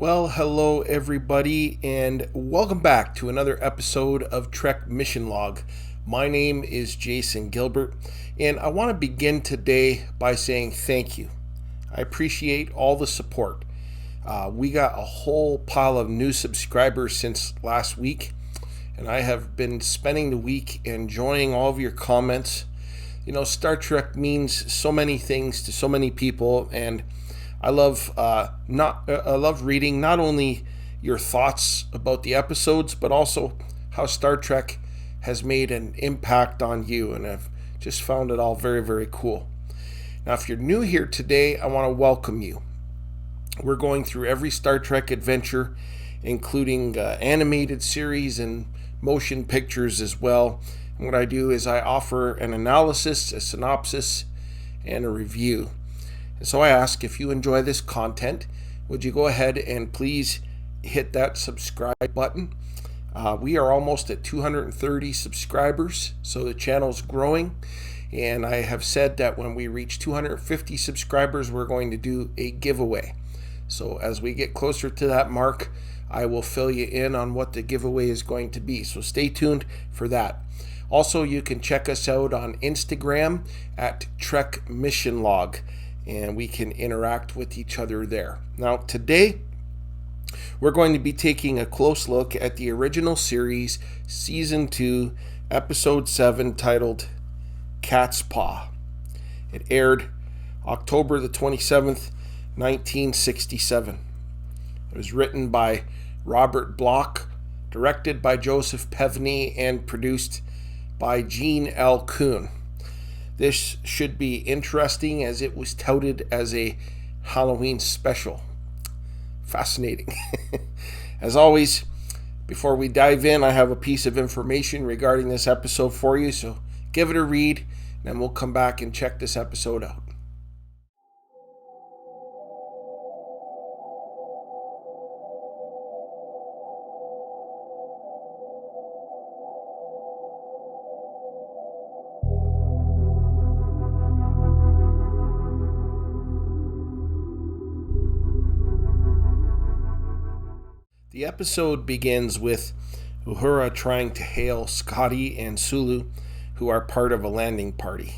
Well, hello everybody, and welcome back to another episode of Trek Mission Log. My name is Jason Gilbert, and I want to begin today by saying thank you. I appreciate all the support. We got a whole pile of new subscribers since last week, and I have been spending the week enjoying all of your comments. You know, Star Trek means so many things to so many people, and I love reading not only your thoughts about the episodes, but also how Star Trek has made an impact on you, and I've just found it all very, very cool. Now, if you're new here today, I want to welcome you. We're going through every Star Trek adventure, including animated series and motion pictures as well. And what I do is I offer an analysis, a synopsis, and a review. So I ask, if you enjoy this content, would you go ahead and please hit that subscribe button? We are almost at 230 subscribers, so the channel's growing. And I have said that when we reach 250 subscribers, we're going to do a giveaway. So as we get closer to that mark, I will fill you in on what the giveaway is going to be. So stay tuned for that. Also, you can check us out on Instagram at Trek Mission Log, and we can interact with each other there. Now, today, we're going to be taking a close look at the original series, Season 2, Episode 7, titled Catspaw. It aired October the 27th, 1967. It was written by Robert Bloch, directed by Joseph Pevney, and produced by Gene L. Kuhn. This should be interesting as it was touted as a Halloween special. Fascinating. As always, before we dive in, I have a piece of information regarding this episode for you, so give it a read, and then we'll come back and check this episode out. The episode begins with Uhura trying to hail Scotty and Sulu, who are part of a landing party.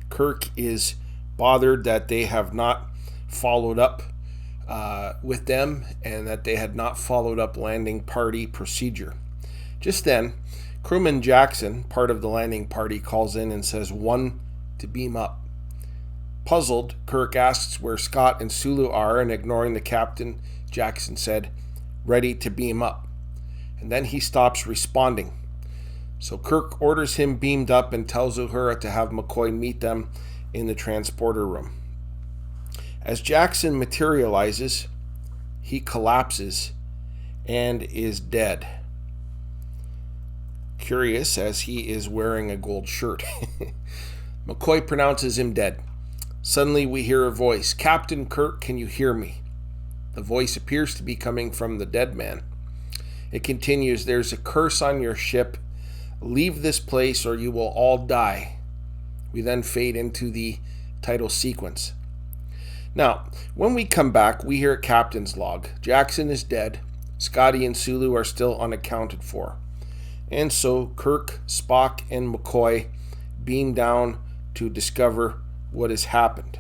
Kirk is bothered that they have not followed up with them and that they had not followed up landing party procedure. Just then, crewman Jackson, part of the landing party, calls in and says 1 to beam up. Puzzled, Kirk asks where Scott and Sulu are, and ignoring the captain, Jackson said, "Ready to beam up." And then he stops responding. So Kirk orders him beamed up and tells Uhura to have McCoy meet them in the transporter room. As Jackson materializes, he collapses and is dead. Curious, as he is wearing a gold shirt. McCoy pronounces him dead. Suddenly we hear a voice, "Captain Kirk, can you hear me?" The voice appears to be coming from the dead man. It continues, "There's a curse on your ship. Leave this place or you will all die." We then fade into the title sequence. Now, when we come back, we hear a captain's log. Jackson is dead. Scotty and Sulu are still unaccounted for. And so Kirk, Spock, and McCoy beam down to discover what has happened.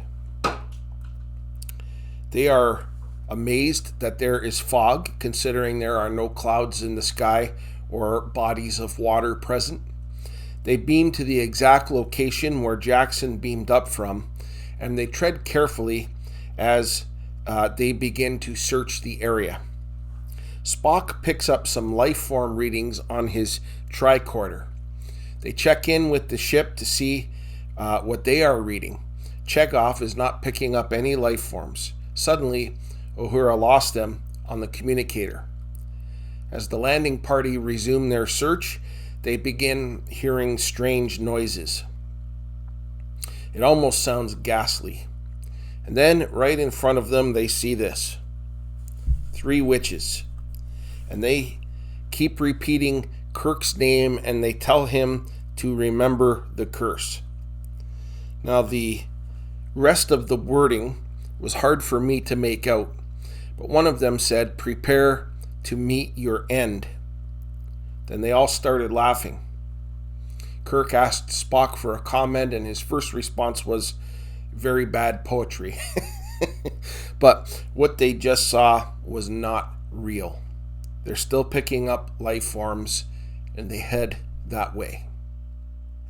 They are amazed that there is fog, considering there are no clouds in the sky or bodies of water present. They beam to the exact location where Jackson beamed up from, and they tread carefully as they begin to search the area. Spock picks up some life form readings on his tricorder. They check in with the ship to see what they are reading. Chekhov is not picking up any life forms. Suddenly, Uhura lost them on the communicator. As the landing party resume their search, they begin hearing strange noises. It almost sounds ghastly. And then, right in front of them, they see this. 3 witches. And they keep repeating Kirk's name, and they tell him to remember the curse. Now, the rest of the wording was hard for me to make out, But one of them said, "Prepare to meet your end." Then they all started laughing. Kirk asked Spock for a comment, and his first response was, "Very bad poetry." But what they just saw was not real. They're still picking up life forms, and they head that way.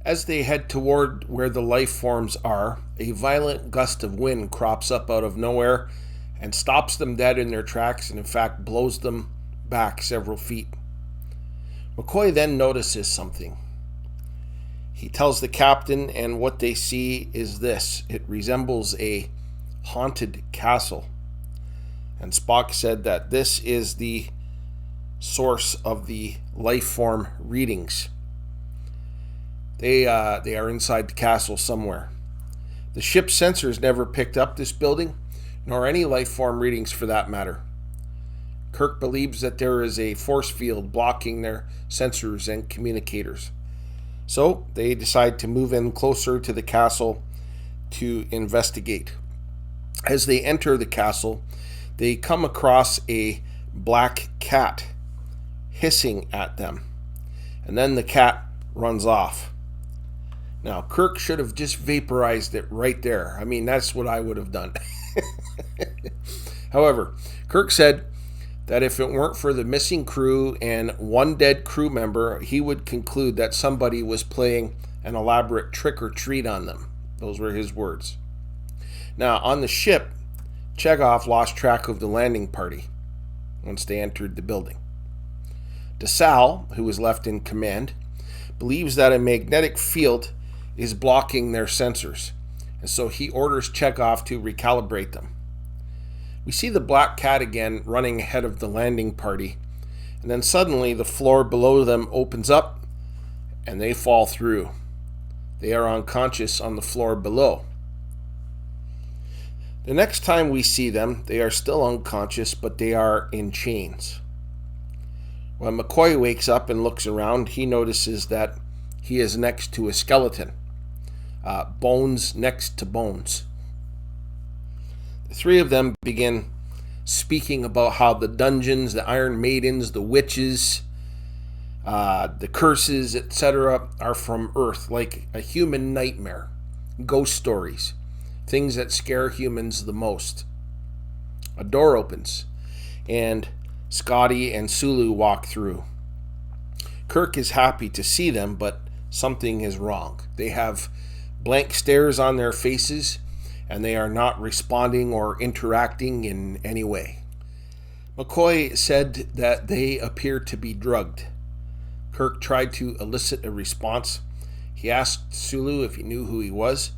As they head toward where the life forms are, a violent gust of wind crops up out of nowhere and stops them dead in their tracks, and in fact blows them back several feet. McCoy then notices something. He tells the captain, and what they see is this. It resembles a haunted castle. And Spock said that this is the source of the life form readings. They are inside the castle somewhere. The ship's sensors never picked up this building, nor any life form readings for that matter. Kirk believes that there is a force field blocking their sensors and communicators. So they decide to move in closer to the castle to investigate. As they enter the castle, they come across a black cat hissing at them. And then the cat runs off. Now, Kirk should have just vaporized it right there. I mean, that's what I would have done. However, Kirk said that if it weren't for the missing crew and one dead crew member, he would conclude that somebody was playing an elaborate trick or treat on them. Those were his words. Now, on the ship, Chekhov lost track of the landing party once they entered the building. DeSalle, who was left in command, believes that a magnetic field is blocking their sensors, and so he orders Chekhov to recalibrate them. We see the black cat again running ahead of the landing party, and then suddenly the floor below them opens up and they fall through. They are unconscious on the floor below. The next time we see them, they are still unconscious, but they are in chains. When McCoy wakes up and looks around, he notices that he is next to a skeleton. Bones next to bones. The three of them begin speaking about how the dungeons, the Iron Maidens, the witches, the curses, etc. are from Earth, like a human nightmare, ghost stories, things that scare humans the most. A door opens, and Scotty and Sulu walk through. Kirk is happy to see them, but something is wrong. They have blank stares on their faces, and they are not responding or interacting in any way. McCoy said that they appear to be drugged. Kirk tried to elicit a response. He asked Sulu if he knew who he was.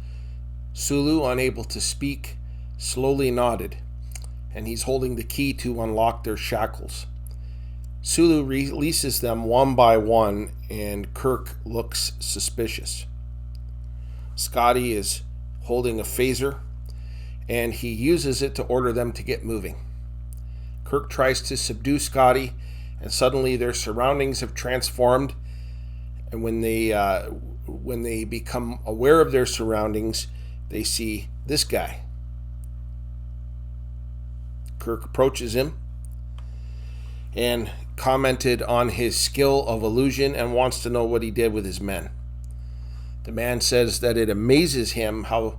Sulu, unable to speak, slowly nodded, and he's holding the key to unlock their shackles. Sulu releases them one by one, and Kirk looks suspicious. Scotty is holding a phaser, and he uses it to order them to get moving. Kirk tries to subdue Scotty, and suddenly their surroundings have transformed, and when they become aware of their surroundings, they see this guy. Kirk approaches him and commented on his skill of illusion and wants to know what he did with his men. The man says that it amazes him how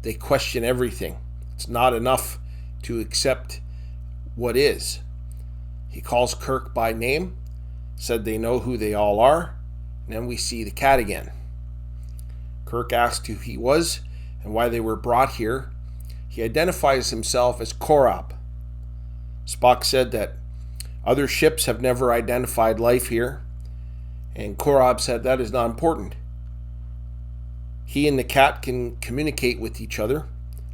they question everything. It's not enough to accept what is. He calls Kirk by name, said they know who they all are, and then we see the cat again. Kirk asked who he was and why they were brought here. He identifies himself as Korob. Spock said that other ships have never identified life here, and Korob said that is not important. He and the cat can communicate with each other,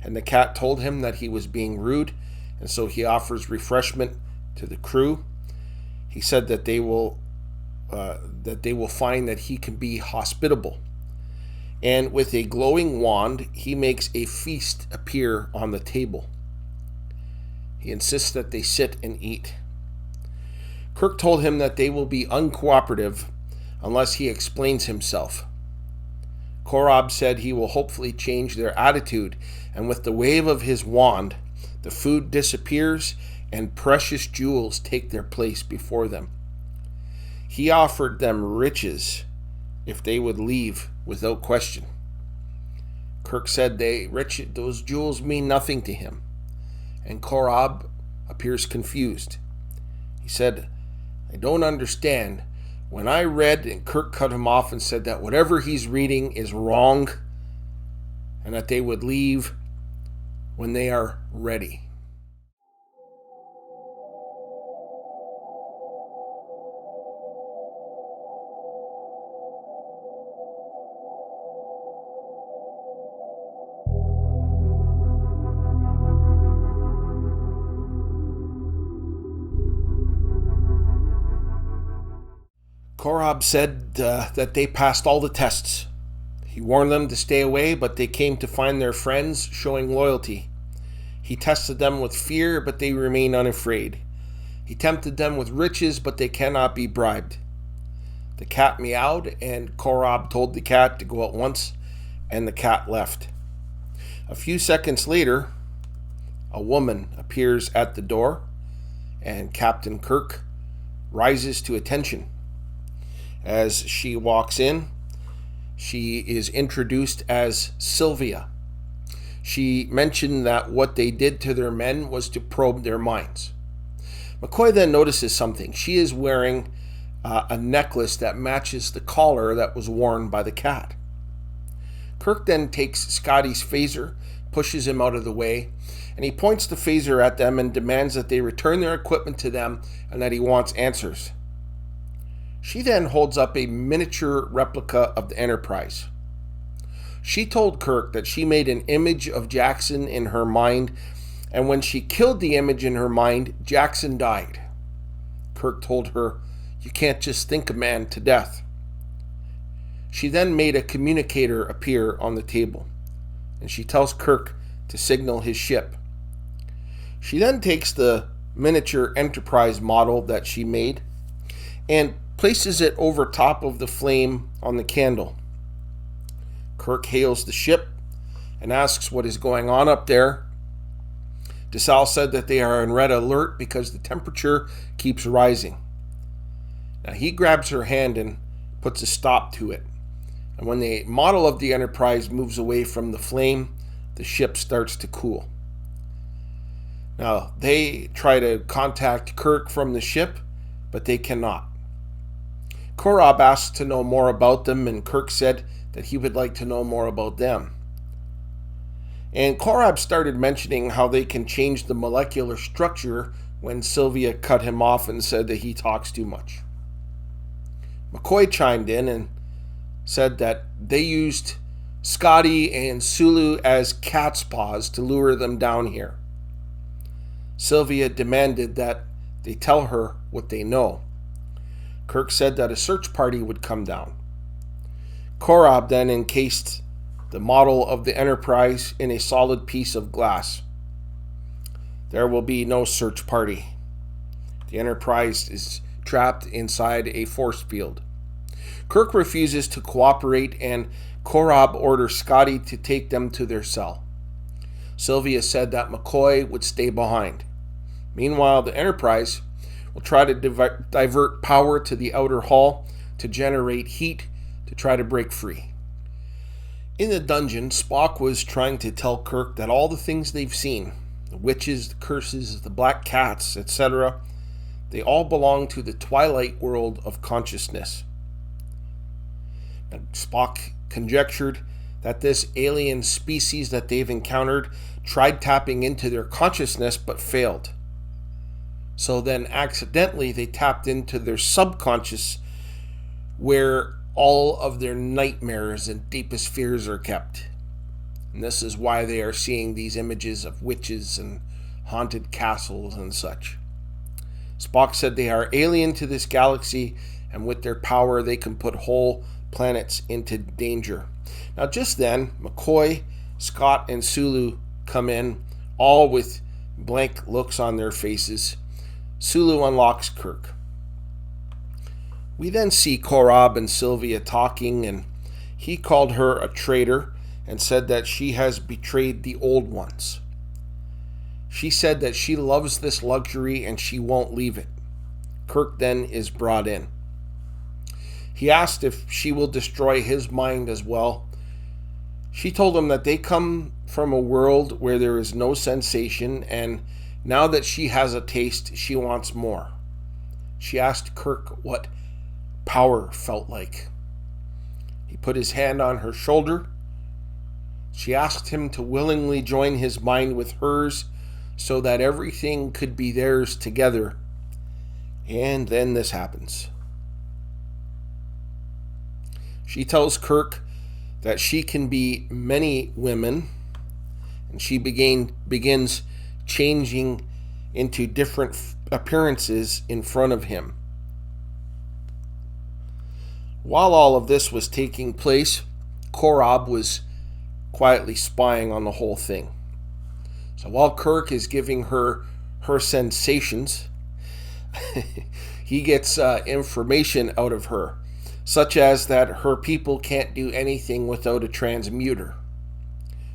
and the cat told him that he was being rude, and so he offers refreshment to the crew. He said that they will find that he can be hospitable. And with a glowing wand, he makes a feast appear on the table. He insists that they sit and eat. Kirk told him that they will be uncooperative unless he explains himself. Korob said he will hopefully change their attitude, and with the wave of his wand, the food disappears and precious jewels take their place before them. He offered them riches if they would leave without question. Kirk said those jewels mean nothing to him, and Korab appears confused. He said, I don't understand. When I read, and Kirk cut him off and said that whatever he's reading is wrong and that they would leave when they are ready. Korab said that they passed all the tests. He warned them to stay away, but they came to find their friends showing loyalty. He tested them with fear, but they remain unafraid. He tempted them with riches, but they cannot be bribed. The cat meowed, and Korab told the cat to go at once, and the cat left. A few seconds later, a woman appears at the door, and Captain Kirk rises to attention. As she walks in, she is introduced as Sylvia. She mentioned that what they did to their men was to probe their minds. McCoy then notices something. She is wearing a necklace that matches the collar that was worn by the cat. Kirk then takes Scotty's phaser, pushes him out of the way, and he points the phaser at them and demands that they return their equipment to them and that he wants answers. She then holds up a miniature replica of the Enterprise. She told Kirk that she made an image of Jackson in her mind, and when she killed the image in her mind, Jackson died. Kirk told her, "You can't just think a man to death." She then made a communicator appear on the table, and she tells Kirk to signal his ship. She then takes the miniature Enterprise model that she made and places it over top of the flame on the candle. Kirk hails the ship and asks what is going on up there. DeSalle said that they are in red alert because the temperature keeps rising. Now he grabs her hand and puts a stop to it. And when the model of the Enterprise moves away from the flame, the ship starts to cool. Now they try to contact Kirk from the ship, but they cannot. Korab asked to know more about them, and Kirk said that he would like to know more about them. And Korab started mentioning how they can change the molecular structure when Sylvia cut him off and said that he talks too much. McCoy chimed in and said that they used Scotty and Sulu as catspaws to lure them down here. Sylvia demanded that they tell her what they know. Kirk said that a search party would come down. Korab then encased the model of the Enterprise in a solid piece of glass. There will be no search party. The Enterprise is trapped inside a force field. Kirk refuses to cooperate, and Korab orders Scotty to take them to their cell. Sylvia said that McCoy would stay behind. Meanwhile, the Enterprise will try to divert power to the outer hull to generate heat to try to break free. In the dungeon, Spock was trying to tell Kirk that all the things they've seen, the witches, the curses, the black cats, etc., they all belong to the twilight world of consciousness. Now, Spock conjectured that this alien species that they've encountered tried tapping into their consciousness but failed. So then accidentally they tapped into their subconscious, where all of their nightmares and deepest fears are kept. And this is why they are seeing these images of witches and haunted castles and such. Spock said they are alien to this galaxy, and with their power they can put whole planets into danger. Now just then, McCoy, Scott, and Sulu come in, all with blank looks on their faces. Sulu unlocks Kirk. We then see Korab and Sylvia talking, and he called her a traitor and said that she has betrayed the old ones. She said that she loves this luxury and she won't leave it. Kirk then is brought in. He asked if she will destroy his mind as well. She told him that they come from a world where there is no sensation, and now that she has a taste, she wants more. She asked Kirk what power felt like. He put his hand on her shoulder. She asked him to willingly join his mind with hers so that everything could be theirs together. And then this happens. She tells Kirk that she can be many women, and she begins changing into different appearances in front of him. While all of this was taking place, Korob was quietly spying on the whole thing. So while Kirk is giving her sensations, he gets information out of her, such as that her people can't do anything without a transmuter.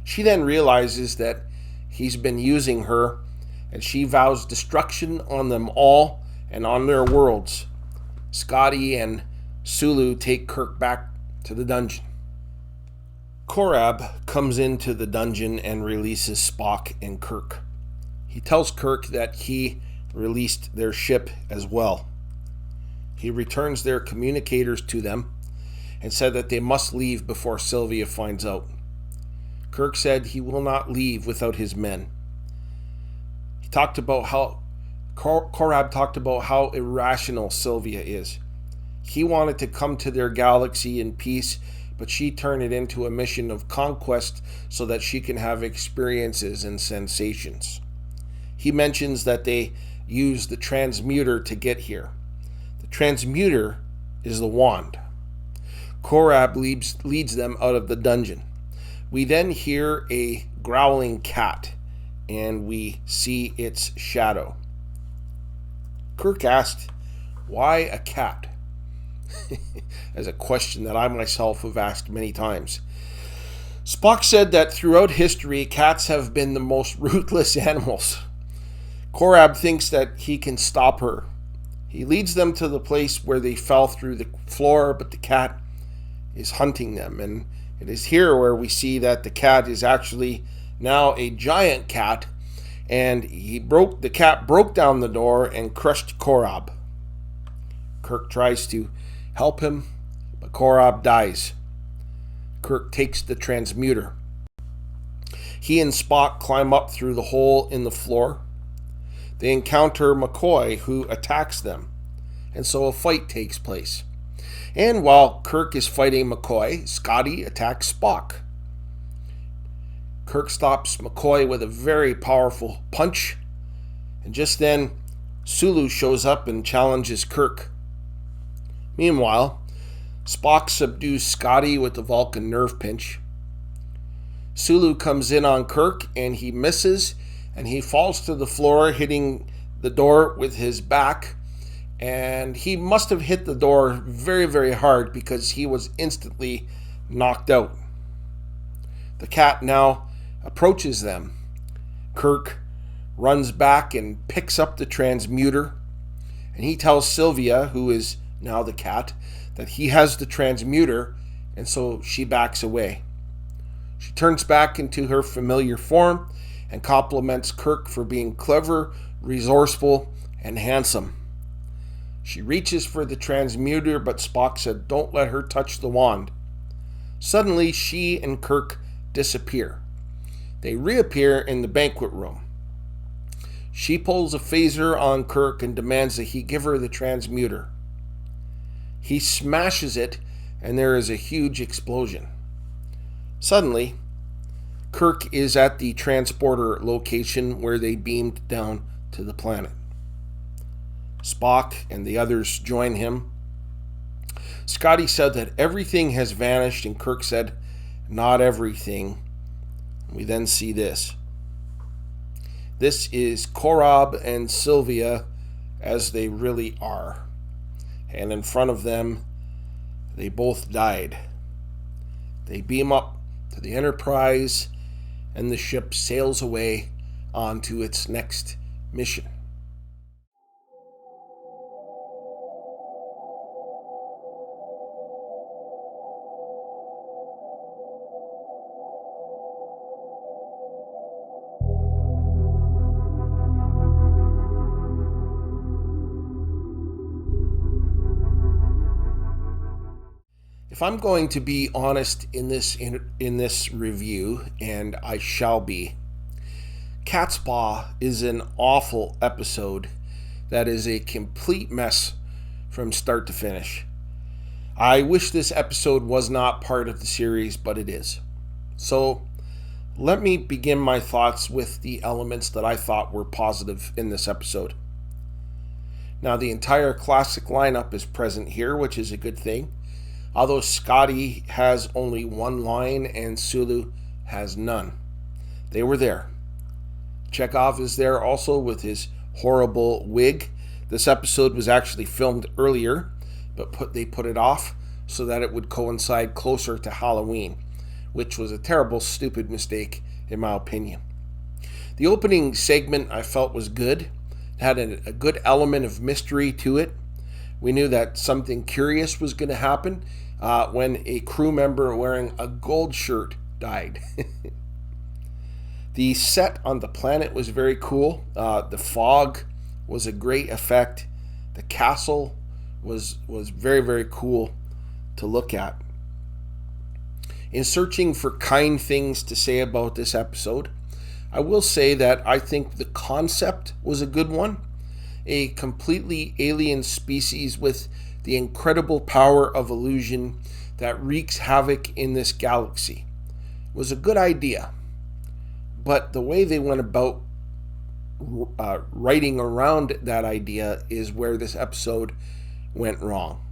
She then realizes that he's been using her, and she vows destruction on them all and on their worlds. Scotty and Sulu take Kirk back to the dungeon. Korob comes into the dungeon and releases Spock and Kirk. He tells Kirk that he released their ship as well. He returns their communicators to them and said that they must leave before Sylvia finds out. Kirk said he will not leave without his men. He talked about how Korob talked about how irrational Sylvia is. He wanted to come to their galaxy in peace, but she turned it into a mission of conquest so that she can have experiences and sensations. He mentions that they used the transmuter to get here. The transmuter is the wand. Korob leads them out of the dungeon. We then hear a growling cat, and we see its shadow. Kirk asked, "Why a cat?" As a question that I myself have asked many times. Spock said that throughout history, cats have been the most ruthless animals. Korob thinks that he can stop her. He leads them to the place where they fell through the floor, but the cat is hunting them. And it is here where we see that the cat is actually now a giant cat, and the cat broke down the door and crushed Korob. Kirk tries to help him, but Korob dies. Kirk takes the transmuter. He and Spock climb up through the hole in the floor. They encounter McCoy, who attacks them, and so a fight takes place. And while Kirk is fighting McCoy, Scotty attacks Spock. Kirk stops McCoy with a very powerful punch, and just then Sulu shows up and challenges Kirk. Meanwhile, Spock subdues Scotty with the Vulcan nerve pinch. Sulu comes in on Kirk and he misses, and he falls to the floor, hitting the door with his back. And he must have hit the door very, very hard because he was instantly knocked out. The cat now approaches them. Kirk runs back and picks up the transmuter, and he tells Sylvia, who is now the cat, that he has the transmuter, and so she backs away. She turns back into her familiar form and compliments Kirk for being clever, resourceful, and handsome. She reaches for the transmuter, but Spock said, "Don't let her touch the wand." Suddenly, she and Kirk disappear. They reappear in the banquet room. She pulls a phaser on Kirk and demands that he give her the transmuter. He smashes it, and there is a huge explosion. Suddenly, Kirk is at the transporter location where they beamed down to the planet. Spock and the others join him. Scotty said that everything has vanished, and Kirk said, "Not everything." We then see this. This is Korob and Sylvia as they really are. And in front of them, they both died. They beam up to the Enterprise, and the ship sails away on to its next mission. If I'm going to be honest in this review, and I shall be, Catspaw is an awful episode that is a complete mess from start to finish. I wish this episode was not part of the series, but it is. So let me begin my thoughts with the elements that I thought were positive in this episode. Now, the entire classic lineup is present here, which is a good thing. Although Scotty has only one line and Sulu has none. They were there. Chekhov is there also with his horrible wig. This episode was actually filmed earlier, but they put it off so that it would coincide closer to Halloween, which was a terrible, stupid mistake in my opinion. The opening segment I felt was good. It had a good element of mystery to it. We knew that something curious was going to happen when a crew member wearing a gold shirt died. The set on the planet was very cool. The fog was a great effect. The castle was very, very cool to look at. In searching for kind things to say about this episode, I will say that I think the concept was a good one. A completely alien species with the incredible power of illusion that wreaks havoc in this galaxy was a good idea. But the way they went about writing around that idea is where this episode went wrong.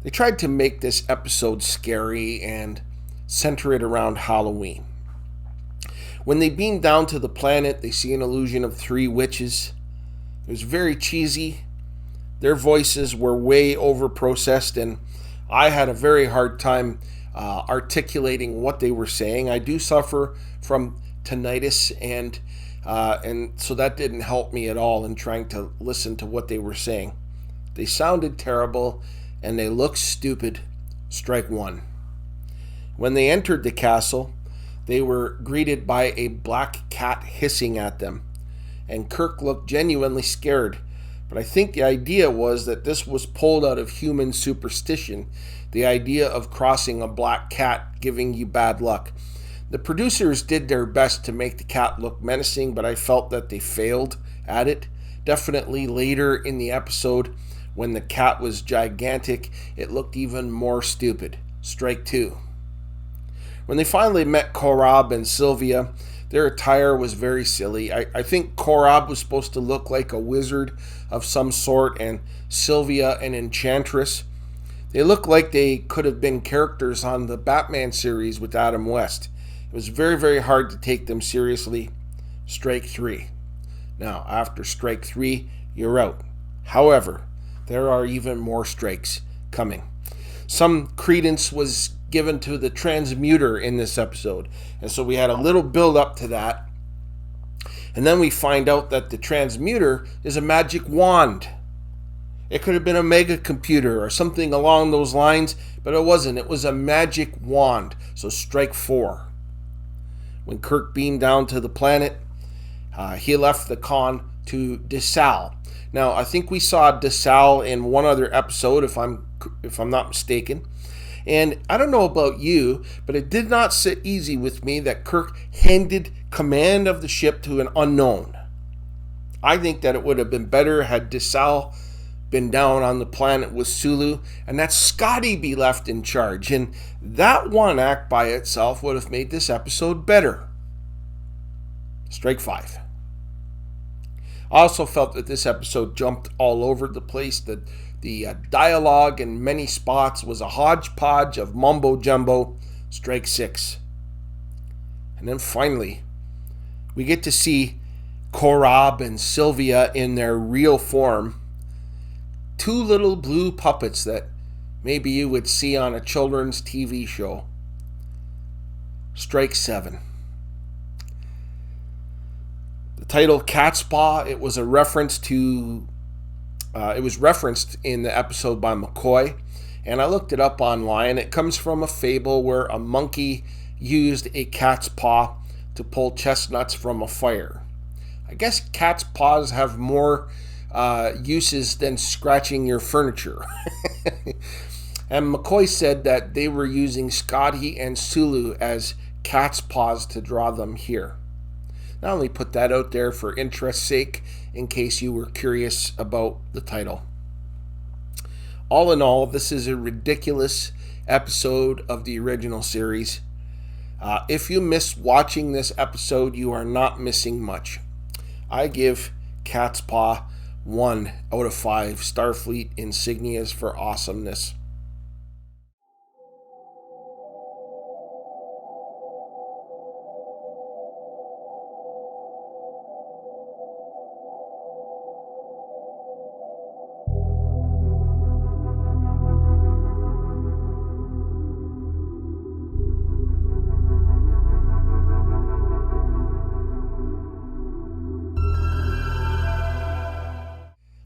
They tried to make this episode scary and center it around Halloween. When they beam down to the planet, they see an illusion of 3 witches. It was very cheesy. Their voices were way over-processed, and I had a very hard time articulating what they were saying. I do suffer from tinnitus, and so that didn't help me at all in trying to listen to what they were saying. They sounded terrible, and they looked stupid. Strike 1. When they entered the castle, they were greeted by a black cat hissing at them, and Kirk looked genuinely scared. But I think the idea was that this was pulled out of human superstition, the idea of crossing a black cat giving you bad luck. The producers did their best to make the cat look menacing, but I felt that they failed at it. Definitely later in the episode, when the cat was gigantic, it looked even more stupid. Strike 2. When they finally met Korab and Sylvia, their attire was very silly. I think Korab was supposed to look like a wizard of some sort, and Sylvia an enchantress. They looked like they could have been characters on the Batman series with Adam West. It was very, very hard to take them seriously. Strike 3. Now, after strike 3, you're out. However, there are even more strikes coming. Some credence was given to the transmuter in this episode, and so we had a little build up to that. And then we find out that the transmuter is a magic wand. It could have been a mega computer or something along those lines, but it wasn't. It was a magic wand. So strike 4. When Kirk beamed down to the planet, he left the con to DeSalle. Now, I think we saw DeSalle in one other episode, if I'm not mistaken. And I don't know about you, but it did not sit easy with me that Kirk handed command of the ship to an unknown. I think that it would have been better had DeSalle been down on the planet with Sulu, and that Scotty be left in charge. And that one act by itself would have made this episode better. Strike 5. I also felt that this episode jumped all over the place. The dialogue in many spots was a hodgepodge of mumbo-jumbo. Strike 6. And then finally, we get to see Korab and Sylvia in their real form. 2 little blue puppets that maybe you would see on a children's TV show. Strike 7. The title Catspaw, it was referenced in the episode by McCoy, and I looked it up online. It comes from a fable where a monkey used a cat's paw to pull chestnuts from a fire. I guess cat's paws have more uses than scratching your furniture. And McCoy said that they were using Scotty and Sulu as cat's paws to draw them here. Not only put that out there for interest's sake, in case you were curious about the title. All in all, this is a ridiculous episode of the original series. If you missed watching this episode, you are not missing much. I give Catspaw 1 out of 5 Starfleet insignias for awesomeness.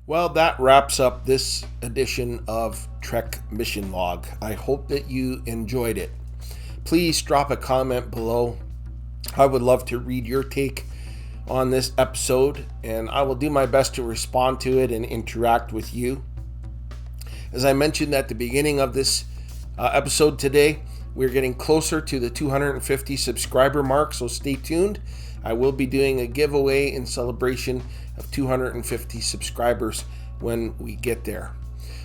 Well, that wraps up this edition of Trek Mission Log. I hope that you enjoyed it. Please drop a comment below. I would love to read your take on this episode, and I will do my best to respond to it and interact with you. As I mentioned at the beginning of this episode today, we're getting closer to the 250 subscriber mark, so stay tuned. I will be doing a giveaway in celebration of 250 subscribers when we get there.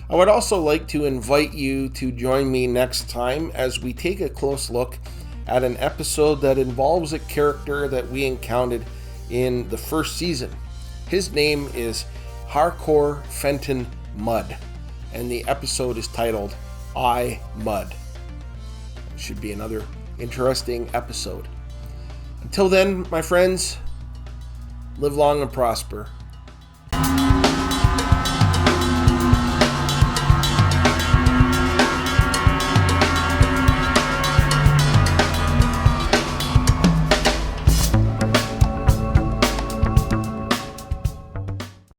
I would also like to invite you to join me next time as we take a close look at an episode that involves a character that we encountered in the first season. His name is Harcourt Fenton Mudd, and the episode is titled I, Mudd. It should be another interesting episode. Until then, my friends, live long and prosper.